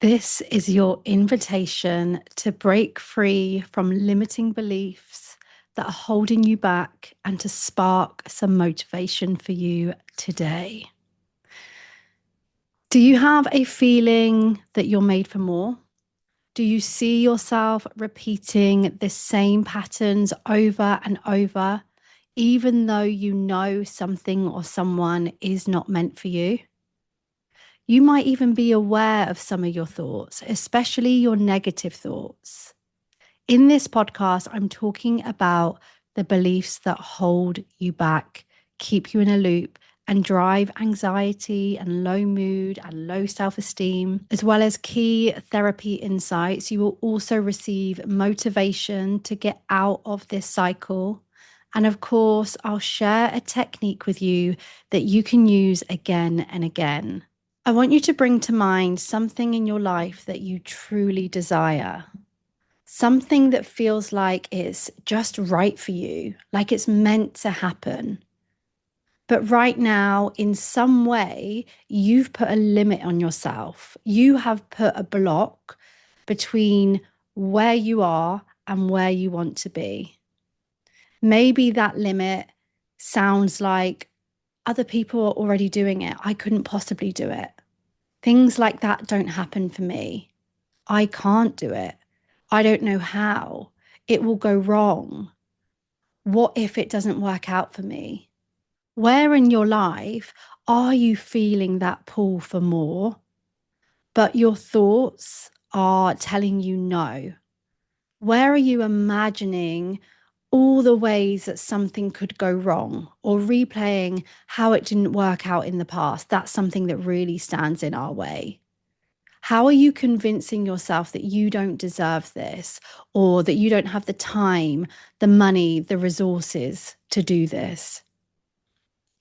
This is your invitation to break free from limiting beliefs that are holding you back and to spark some motivation for you today. Do you have a feeling that you're made for more? Do you see yourself repeating the same patterns over and over, even though you know something or someone is not meant for you? You might even be aware of some of your thoughts, especially your negative thoughts. In this podcast, I'm talking about the beliefs that hold you back, keep you in a loop, and drive anxiety and low mood and low self-esteem, as well as key therapy insights. You will also receive motivation to get out of this cycle. And of course, I'll share a technique with you that you can use again and again. I want you to bring to mind something in your life that you truly desire, something that feels like it's just right for you, like it's meant to happen. But right now, in some way, you've put a limit on yourself. You have put a block between where you are and where you want to be. Maybe that limit sounds like other people are already doing it. I couldn't possibly do it. Things like that don't happen for me. I can't do it. I don't know how. It will go wrong. What if it doesn't work out for me? Where in your life are you feeling that pull for more, but your thoughts are telling you no? Where are you imagining all the ways that something could go wrong or replaying how it didn't work out in the past? That's something that really stands in our way. How are you convincing yourself that you don't deserve this or that you don't have the time, the money, the resources to do this?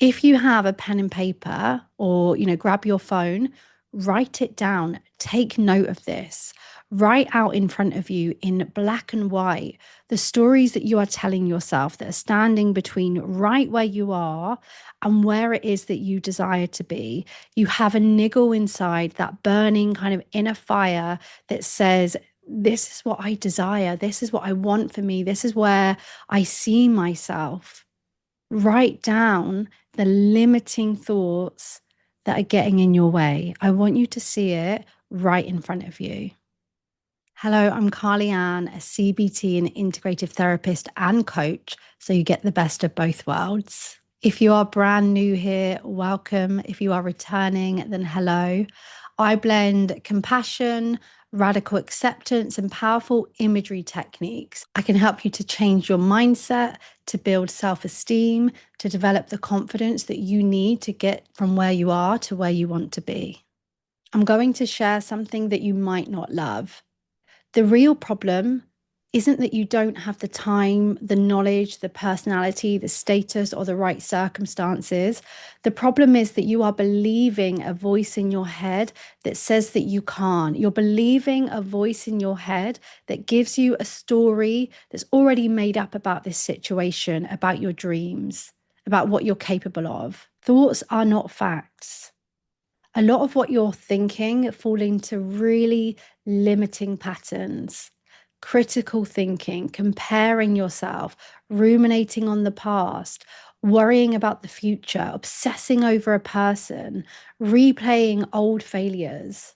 If you have a pen and paper or, grab your phone, write it down, take note of this. Write out in front of you in black and white the stories that you are telling yourself that are standing between right where you are and where it is that you desire to be. You have a niggle inside, that burning kind of inner fire that says, this is what I desire. This is what I want for me. This is where I see myself. Write down the limiting thoughts that are getting in your way. I want you to see it right in front of you. Hello, I'm Carly Ann, a CBT and integrative therapist and coach, so you get the best of both worlds. If you are brand new here, welcome. If you are returning, then hello. I blend compassion, radical acceptance, and powerful imagery techniques. I can help you to change your mindset, to build self-esteem, to develop the confidence that you need to get from where you are to where you want to be. I'm going to share something that you might not love. The real problem isn't that you don't have the time, the knowledge, the personality, the status, or the right circumstances. The problem is that you are believing a voice in your head that says that you can't. You're believing a voice in your head that gives you a story that's already made up about this situation, about your dreams, about what you're capable of. Thoughts are not facts. A lot of what you're thinking fall into really limiting patterns, critical thinking, comparing yourself, ruminating on the past, worrying about the future, obsessing over a person, replaying old failures.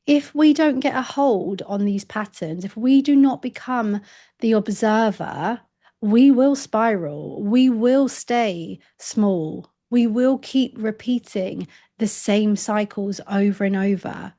If we don't get a hold on these patterns, if we do not become the observer, we will spiral. We will stay small. We will keep repeating the same cycles over and over.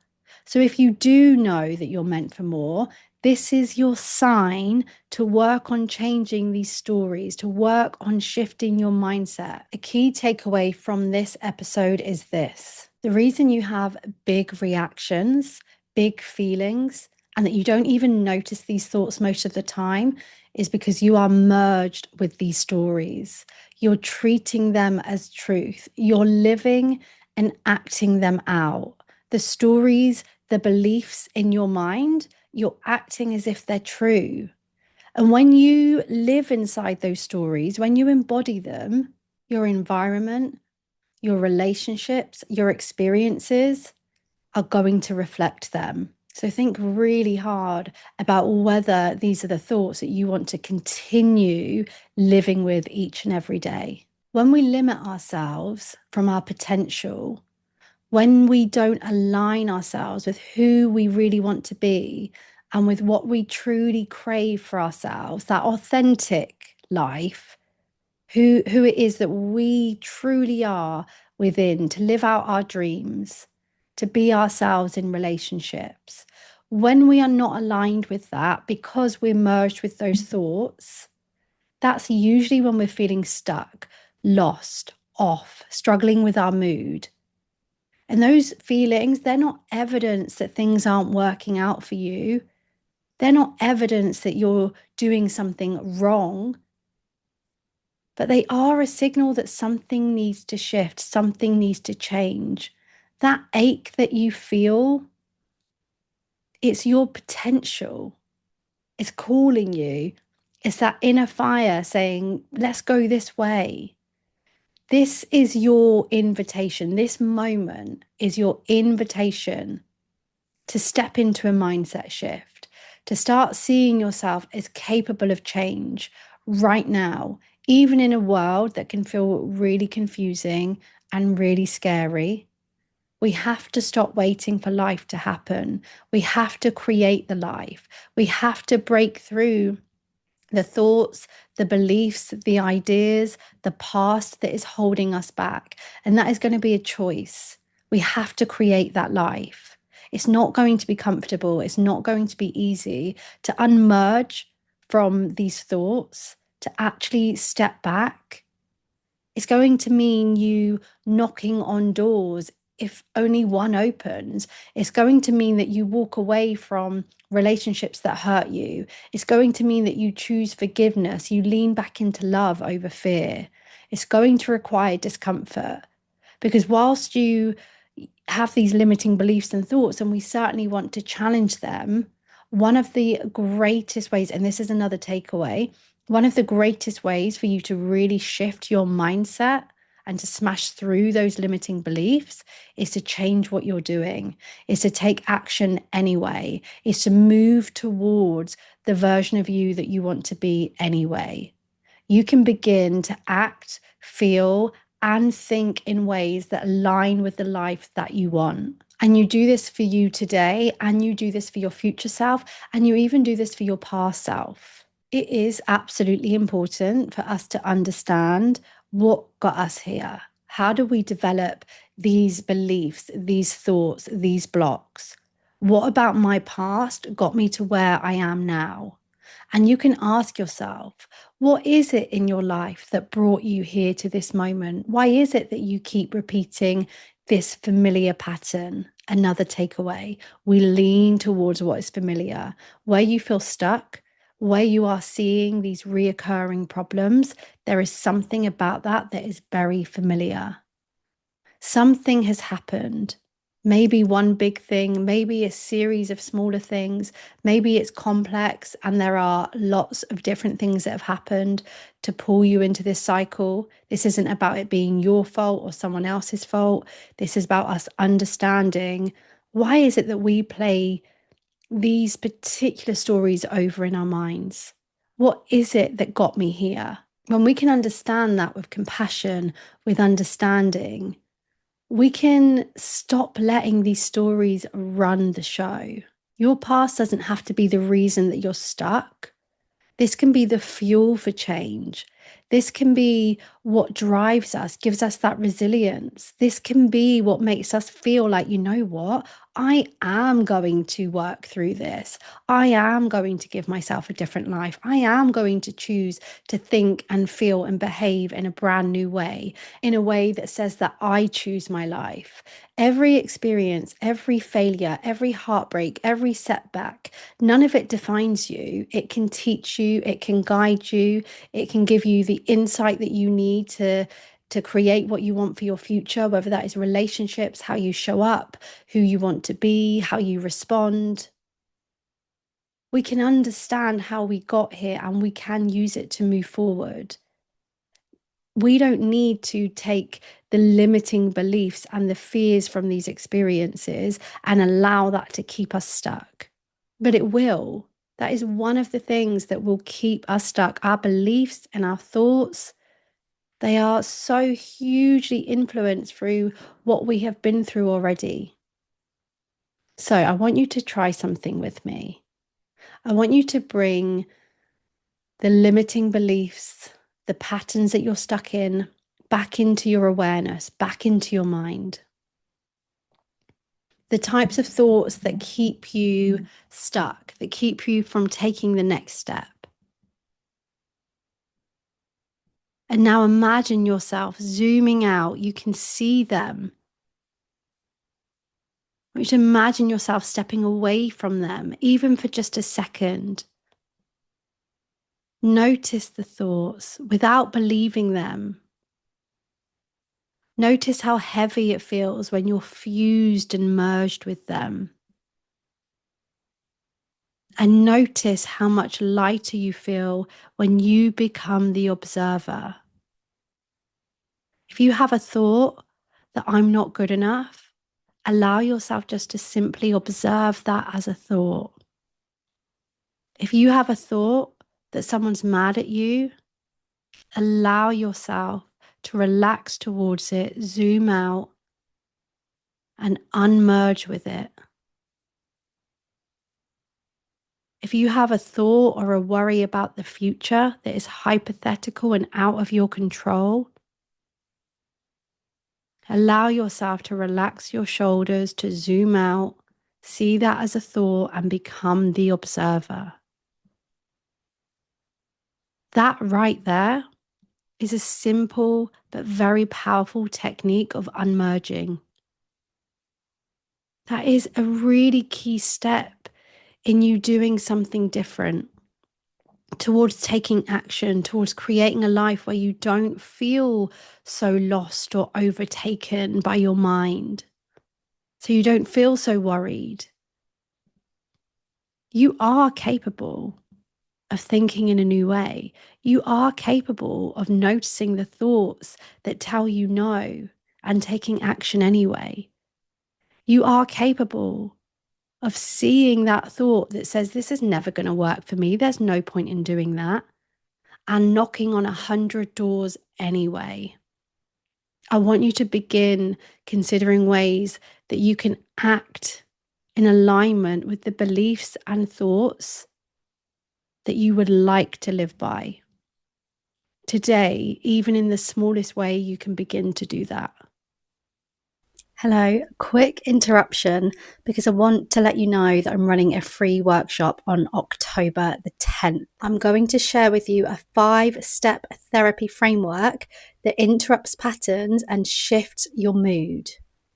So if you do know that you're meant for more, this is your sign to work on changing these stories, to work on shifting your mindset. A key takeaway from this episode is this. The reason you have big reactions, big feelings, and that you don't even notice these thoughts most of the time is because you are merged with these stories. You're treating them as truth. You're living and acting them out. The stories, the beliefs in your mind, you're acting as if they're true. And when you live inside those stories, when you embody them, your environment, your relationships, your experiences are going to reflect them. So think really hard about whether these are the thoughts that you want to continue living with each and every day. When we limit ourselves from our potential, when we don't align ourselves with who we really want to be and with what we truly crave for ourselves, that authentic life, who it is that we truly are within, to live out our dreams, to be ourselves in relationships. When we are not aligned with that because we're merged with those thoughts, that's usually when we're feeling stuck, lost, off, struggling with our mood. And those feelings, they're not evidence that things aren't working out for you. They're not evidence that you're doing something wrong, but they are a signal that something needs to shift, something needs to change. That ache that you feel, it's your potential. It's calling you. It's that inner fire saying, let's go this way. This is your invitation. This moment is your invitation to step into a mindset shift, to start seeing yourself as capable of change right now, even in a world that can feel really confusing and really scary. We have to stop waiting for life to happen. We have to create the life. We have to break through the thoughts, the beliefs, the ideas, the past that is holding us back. And that is going to be a choice. We have to create that life. It's not going to be comfortable. It's not going to be easy to unmerge from these thoughts, to actually step back. It's going to mean you knocking on doors if only one opens. It's going to mean that you walk away from relationships that hurt you. It's going to mean that you choose forgiveness. You lean back into love over fear. It's going to require discomfort because whilst you have these limiting beliefs and thoughts, and we certainly want to challenge them, one of the greatest ways, and this is another takeaway, one of the greatest ways for you to really shift your mindset and to smash through those limiting beliefs is to change what you're doing, is to take action anyway, is to move towards the version of you that you want to be anyway. You can begin to act, feel, and think in ways that align with the life that you want. And you do this for you today, and you do this for your future self, and you even do this for your past self. It is absolutely important for us to understand what got us here. How do we develop these beliefs, these thoughts, these blocks? What about my past got me to where I am now? And you can ask yourself, what is it in your life that brought you here to this moment? Why is it that you keep repeating this familiar pattern? Another takeaway, we lean towards what is familiar. Where you feel stuck, where you are seeing these reoccurring problems, there is something about that that is very familiar. Something has happened. Maybe one big thing, maybe a series of smaller things, maybe it's complex and there are lots of different things that have happened to pull you into this cycle. This isn't about it being your fault or someone else's fault. This is about us understanding, why is it that we play these particular stories over in our minds? What is it that got me here? When we can understand that with compassion, with understanding, we can stop letting these stories run the show. Your past doesn't have to be the reason that you're stuck. This can be the fuel for change. This can be what drives us, gives us that resilience. This can be what makes us feel like, you know what? I am going to work through this. I am going to give myself a different life. I am going to choose to think and feel and behave in a brand new way, in a way that says that I choose my life. Every experience, every failure, every heartbreak, every setback, none of it defines you. It can teach you, it can guide you, it can give you the insight that you need to create what you want for your future, whether that is relationships, how you show up, who you want to be, how you respond. We can understand how we got here and we can use it to move forward. We don't need to take the limiting beliefs and the fears from these experiences and allow that to keep us stuck. But it will. That is one of the things that will keep us stuck. Our beliefs and our thoughts, they are so hugely influenced through what we have been through already. So I want you to try something with me. I want you to bring the limiting beliefs, the patterns that you're stuck in, back into your awareness, back into your mind. The types of thoughts that keep you stuck, that keep you from taking the next step. And now imagine yourself zooming out. You can see them. I want you to imagine yourself stepping away from them, even for just a second. Notice the thoughts without believing them. Notice how heavy it feels when you're fused and merged with them. And notice how much lighter you feel when you become the observer. If you have a thought that I'm not good enough, allow yourself just to simply observe that as a thought. If you have a thought that someone's mad at you, allow yourself to relax towards it, zoom out, and unmerge with it. If you have a thought or a worry about the future that is hypothetical and out of your control, allow yourself to relax your shoulders, to zoom out, see that as a thought, and become the observer. That right there is a simple but very powerful technique of unmerging. That is a really key step in you doing something different, towards taking action, towards creating a life where you don't feel so lost or overtaken by your mind. So you don't feel so worried. You are capable of thinking in a new way. You are capable of noticing the thoughts that tell you no and taking action anyway. You are capable of seeing that thought that says, this is never going to work for me. There's no point in doing that. And knocking on 100 doors anyway. I want you to begin considering ways that you can act in alignment with the beliefs and thoughts that you would like to live by. Today, even in the smallest way, you can begin to do that. Hello, quick interruption because I want to let you know that I'm running a free workshop on October the 10th. I'm going to share with you a 5-step therapy framework that interrupts patterns and shifts your mood.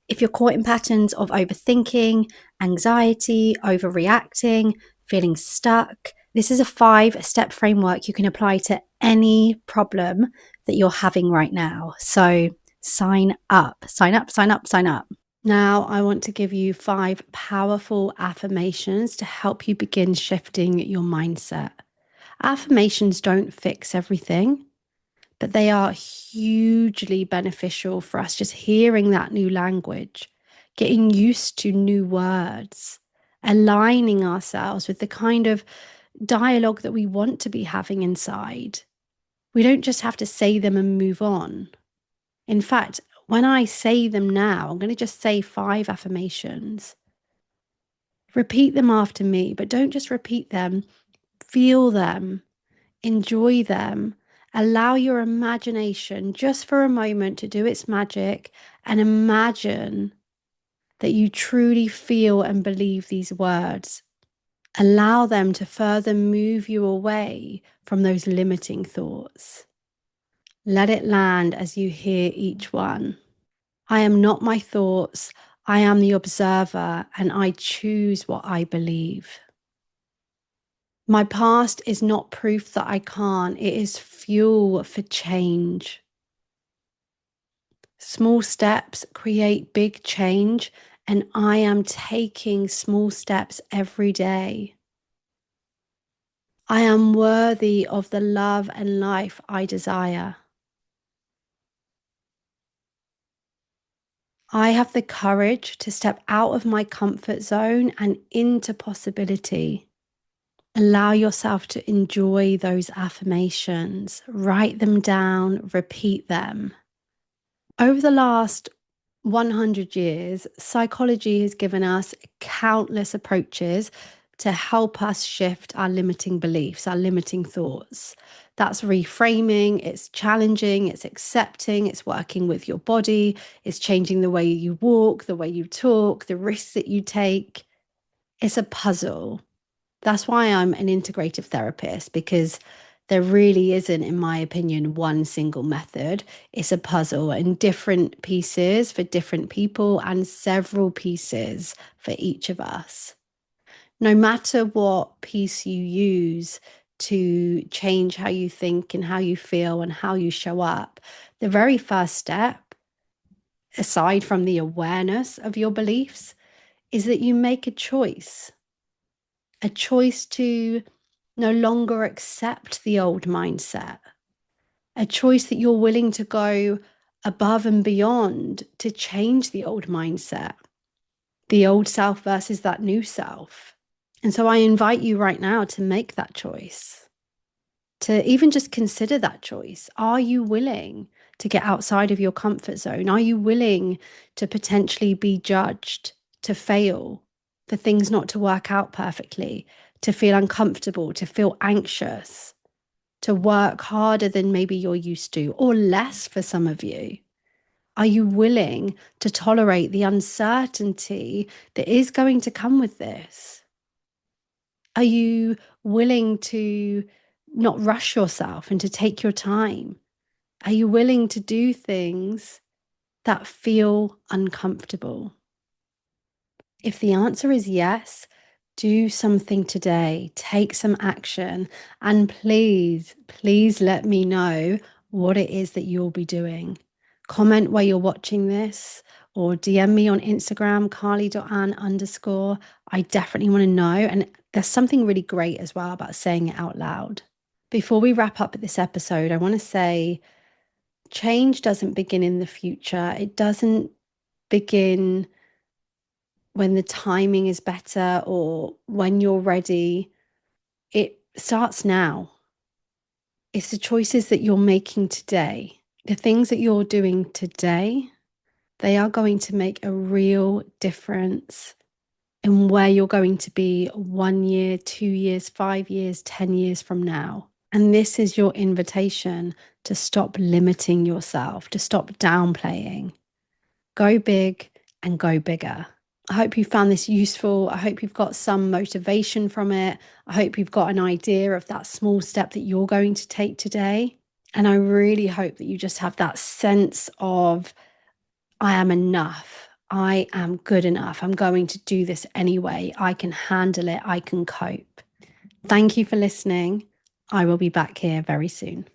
If you're caught in patterns of overthinking, anxiety, overreacting, feeling stuck, this is a 5-step framework you can apply to any problem that you're having right now. So sign up. Now, I want to give you 5 powerful affirmations to help you begin shifting your mindset. Affirmations don't fix everything, but they are hugely beneficial for us just hearing that new language, getting used to new words, aligning ourselves with the kind of dialogue that we want to be having inside. We don't just have to say them and move on. In fact, when I say them now, I'm going to just say 5 affirmations. Repeat them after me, but don't just repeat them. Feel them, enjoy them. Allow your imagination just for a moment to do its magic and imagine that you truly feel and believe these words. Allow them to further move you away from those limiting thoughts. Let it land as you hear each one. I am not my thoughts. I am the observer, and I choose what I believe. My past is not proof that I can't. It is fuel for change. Small steps create big change, and I am taking small steps every day. I am worthy of the love and life I desire. I have the courage to step out of my comfort zone and into possibility. Allow yourself to enjoy those affirmations, write them down, repeat them. Over the last 100 years, psychology has given us countless approaches to help us shift our limiting beliefs, our limiting thoughts. That's reframing, it's challenging, it's accepting, it's working with your body, it's changing the way you walk, the way you talk, the risks that you take. It's a puzzle. That's why I'm an integrative therapist, because there really isn't, in my opinion, one single method. It's a puzzle and different pieces for different people and several pieces for each of us. No matter what piece you use to change how you think and how you feel and how you show up, the very first step, aside from the awareness of your beliefs, is that you make a choice to no longer accept the old mindset, a choice that you're willing to go above and beyond to change the old mindset, the old self versus that new self. And so I invite you right now to make that choice, to even just consider that choice. Are you willing to get outside of your comfort zone? Are you willing to potentially be judged, to fail, for things not to work out perfectly, to feel uncomfortable, to feel anxious, to work harder than maybe you're used to, or less for some of you? Are you willing to tolerate the uncertainty that is going to come with this? Are you willing to not rush yourself and to take your time? Are you willing to do things that feel uncomfortable? If the answer is yes, do something today, take some action, and please, please let me know what it is that you'll be doing. Comment where you're watching this or DM me on Instagram, carly.ann_. I definitely want to know. And there's something really great as well about saying it out loud. Before we wrap up this episode, I want to say change doesn't begin in the future. It doesn't begin when the timing is better or when you're ready. It starts now. It's the choices that you're making today, the things that you're doing today. They are going to make a real difference in where you're going to be 1 year, 2 years, 5 years, 10 years from now. And this is your invitation to stop limiting yourself, to stop downplaying. Go big and go bigger. I hope you found this useful. I hope you've got some motivation from it. I hope you've got an idea of that small step that you're going to take today. And I really hope that you just have that sense of, I am enough. I am good enough. I'm going to do this anyway. I can handle it. I can cope. Thank you for listening. I will be back here very soon.